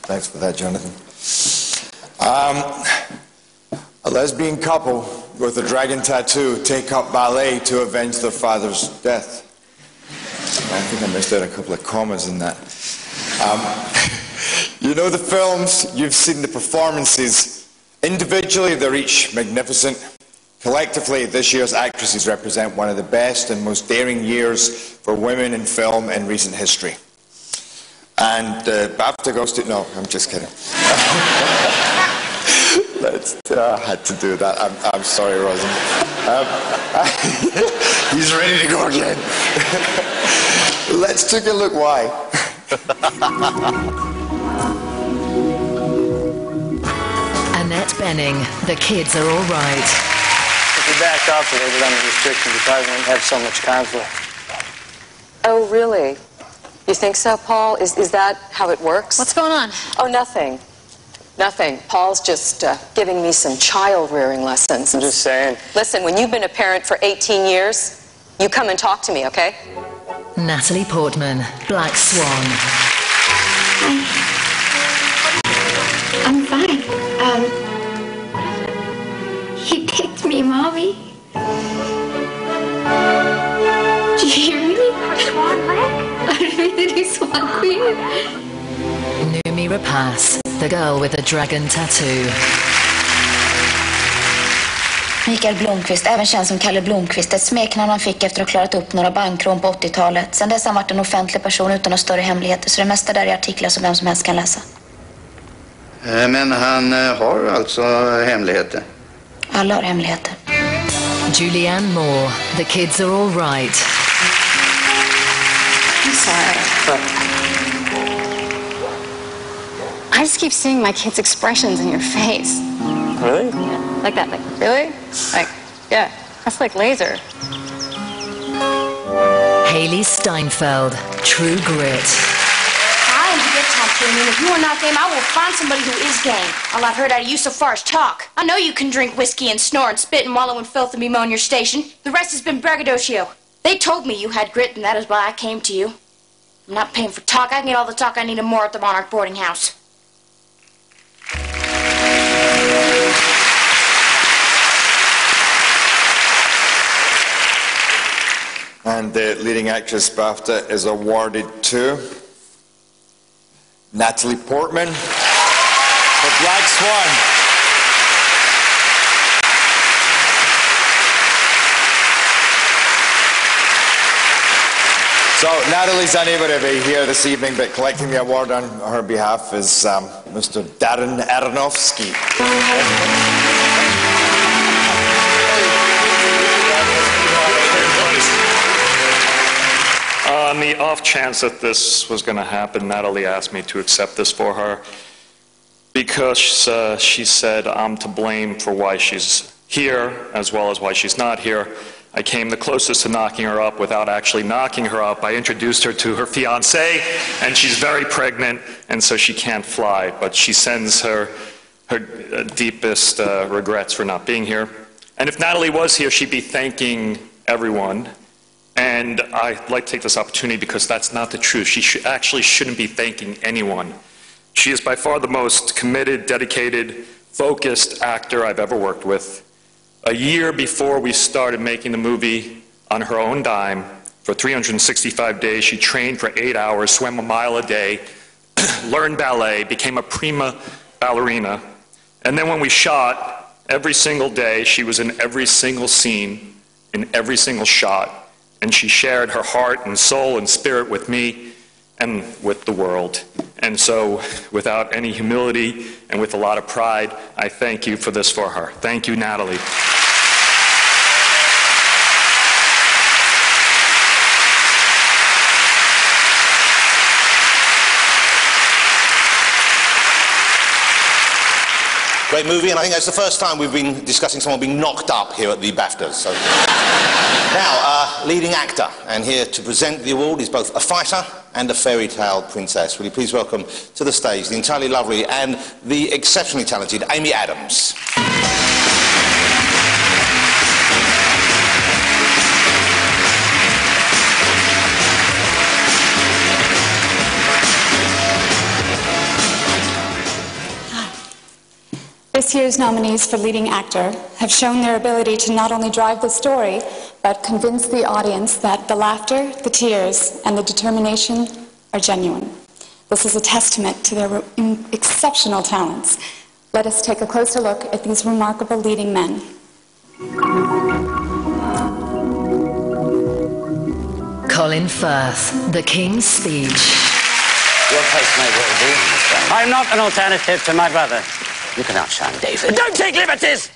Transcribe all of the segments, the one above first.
Thanks for that, Jonathan. A lesbian couple with a dragon tattoo take up ballet to avenge their father's death. I think I missed out a couple of commas in that. You know the films, you've seen the performances. Individually, they're each magnificent. Collectively, this year's actresses represent one of the best and most daring years for women in film in recent history. And BAFTA goes to... No, I'm just kidding. I had to do that. I'm sorry, Rosamund. He's ready to go again. Let's take a look why. Annette Bening, the kids are all right. If you backed off today without any restrictions, you probably wouldn't have so much conflict. Oh, really? You think so, Paul? Is that how it works? What's going on? Oh, nothing. Nothing. Paul's just giving me some child-rearing lessons. I'm just saying. Listen, when you've been a parent for 18 years, you come and talk to me, okay? Natalie Portman, Black Swan. Hi. I'm fine. He picked me, Mommy. Do you hear me? Swan Lake? I really Swan Queen. Noomi Rapace, the girl with the dragon tattoo. Mikael Blomqvist, även känd som Kalle Blomqvist, ett smeknamn han fick efter att ha klarat upp några bankrån på 80-talet. Sen dess har han varit en offentlig person utan några större hemligheter, så det mesta där är artiklar som vem som helst kan läsa. Men han har alltså hemligheter? Alla har hemligheter. Julianne Moore, the kids are all right. I'm sorry. I just keep seeing my kids' expressions in your face. Really? Yeah, like that. Like, really? Like, yeah. That's like laser. Haley Steinfeld, True Grit. I am to get tattooing, and if you are not game, I will find somebody who is game. I'll not heard out of you so far as talk. I know you can drink whiskey and snore and spit and wallow in filth and be moan your station. The rest has been braggadocio. They told me you had grit, and that is why I came to you. I'm not paying for talk. I can get all the talk I need and more at the Monarch boarding house. And the leading actress BAFTA is awarded to Natalie Portman for Black Swan. So Natalie's unable to be here this evening, but collecting the award on her behalf is Mr. Darren Aronofsky. On the off chance that this was going to happen, Natalie asked me to accept this for her because she said I'm to blame for why she's here as well as why she's not here. I came the closest to knocking her up without actually knocking her up. I introduced her to her fiancé, and she's very pregnant, and so she can't fly, but she sends her deepest regrets for not being here. And if Natalie was here, she'd be thanking everyone. And I'd like to take this opportunity because that's not the truth. She actually shouldn't be thanking anyone. She is by far the most committed, dedicated, focused actor I've ever worked with. A year before we started making the movie on her own dime, for 365 days, she trained for 8 hours, swam a mile a day, learned ballet, became a prima ballerina. And then when we shot, every single day, she was in every single scene, in every single shot. And she shared her heart and soul and spirit with me and with the world. And so, without any humility and with a lot of pride, I thank you for this for her. Thank you, Natalie. Great movie, and I think that's the first time we've been discussing someone being knocked up here at the BAFTAs. So. Now, leading actor, and here to present the award is both a fighter and a fairy tale princess. Will you please welcome to the stage the entirely lovely and the exceptionally talented Amy Adams. This year's nominees for leading actor have shown their ability to not only drive the story, but convince the audience that the laughter, the tears, and the determination are genuine. This is a testament to their exceptional talents. Let us take a closer look at these remarkable leading men. Colin Firth, The King's Speech. Your pacemaker will be in this band. I'm not an alternative to my brother. You can outshine David. Don't take liberties!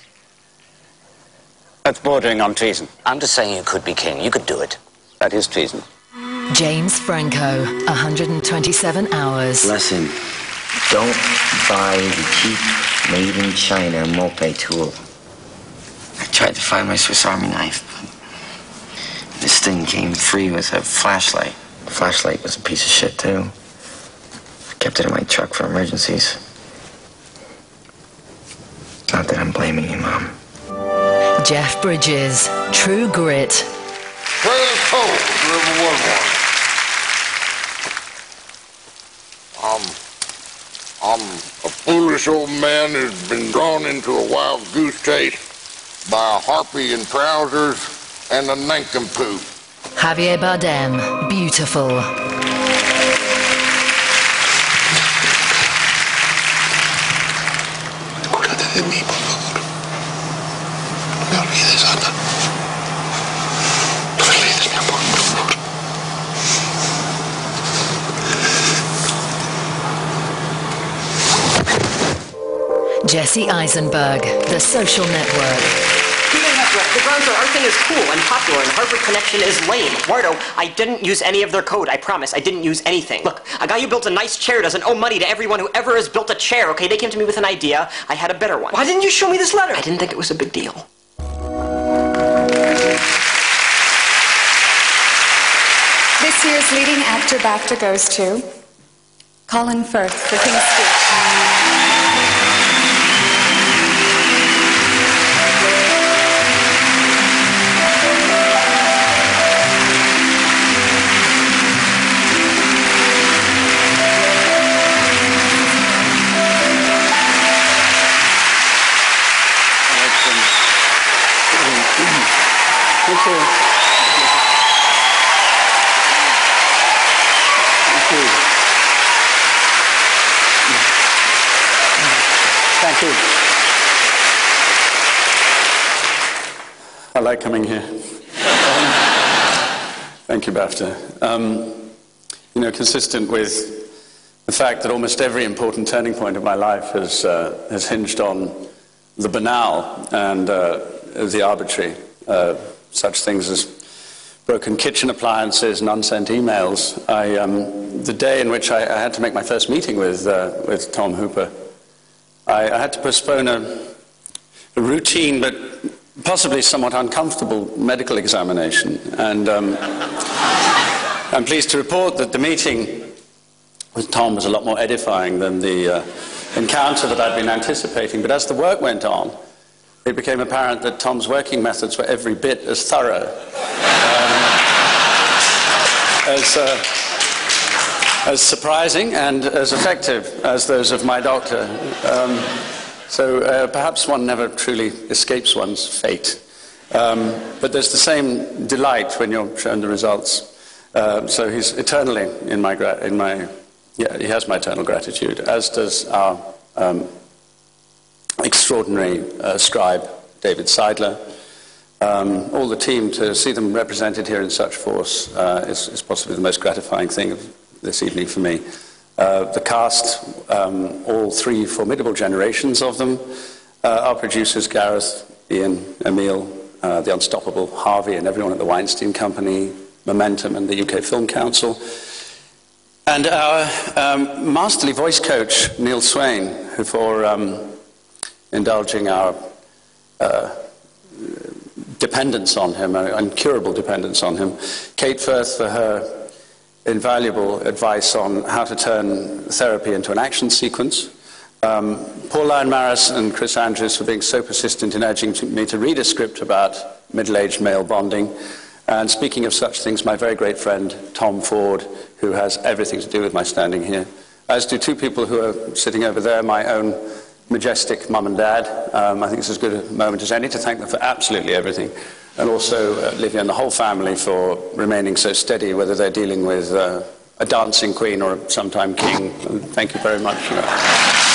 That's bordering on treason. I'm just saying you could be king. You could do it. That is treason. James Franco, 127 hours. Lesson: don't buy the cheap, made-in-China multi-tool. I tried to find my Swiss Army knife, but this thing came free with a flashlight. The flashlight was a piece of shit, too. I kept it in my truck for emergencies. Not that I'm blaming you, Mom. Jeff Bridges, True Grit. Trail Cove, River Woodward. I'm a foolish old man who's been drawn into a wild goose chase by a harpy in trousers and a nincompoop. Javier Bardem, Beautiful. Acuérdate de mí, por favor. No me olvides, Ana. No me olvides, mi amor, por favor. Jesse Eisenberg, The Social Network. The grounds are our thing is cool and popular and Harvard Connection is lame. Wardo, I didn't use any of their code. I promise. I didn't use anything. Look, a guy who built a nice chair doesn't owe money to everyone who ever has built a chair, okay? They came to me with an idea. I had a better one. Why didn't you show me this letter? I didn't think it was a big deal. This year's leading actor BAFTA goes to Colin Firth for King's Speech. Thank you. Thank you. I like coming here. Thank you, BAFTA. Consistent with the fact that almost every important turning point of my life has hinged on the banal and the arbitrary. Such things as broken kitchen appliances and unsent emails. The day in which I had to make my first meeting with Tom Hooper, I had to postpone a routine but possibly somewhat uncomfortable medical examination. And I'm pleased to report that the meeting with Tom was a lot more edifying than the encounter that I'd been anticipating. But as the work went on, it became apparent that Tom's working methods were every bit as thorough as surprising and as effective as those of my doctor. So perhaps one never truly escapes one's fate. But there's the same delight when you're shown the results. So he's eternally he has my eternal gratitude, as does our extraordinary scribe, David Seidler. All the team, to see them represented here in such force is possibly the most gratifying thing of this evening for me. The cast, all three formidable generations of them, our producers, Gareth, Ian, Emil, the unstoppable Harvey and everyone at the Weinstein Company, Momentum and the UK Film Council, and our masterly voice coach, Neil Swain, who for indulging our dependence on him, incurable dependence on him. Kate Firth for her invaluable advice on how to turn therapy into an action sequence. Paul Lyon-Maris and Chris Andrews for being so persistent in urging me to read a script about middle-aged male bonding. And speaking of such things, my very great friend, Tom Ford, who has everything to do with my standing here, as do two people who are sitting over there, my own majestic mum and dad. I think it's as good a moment as any to thank them for absolutely everything. And also Livia and the whole family for remaining so steady, whether they're dealing with a dancing queen or a sometime king. Thank you very much.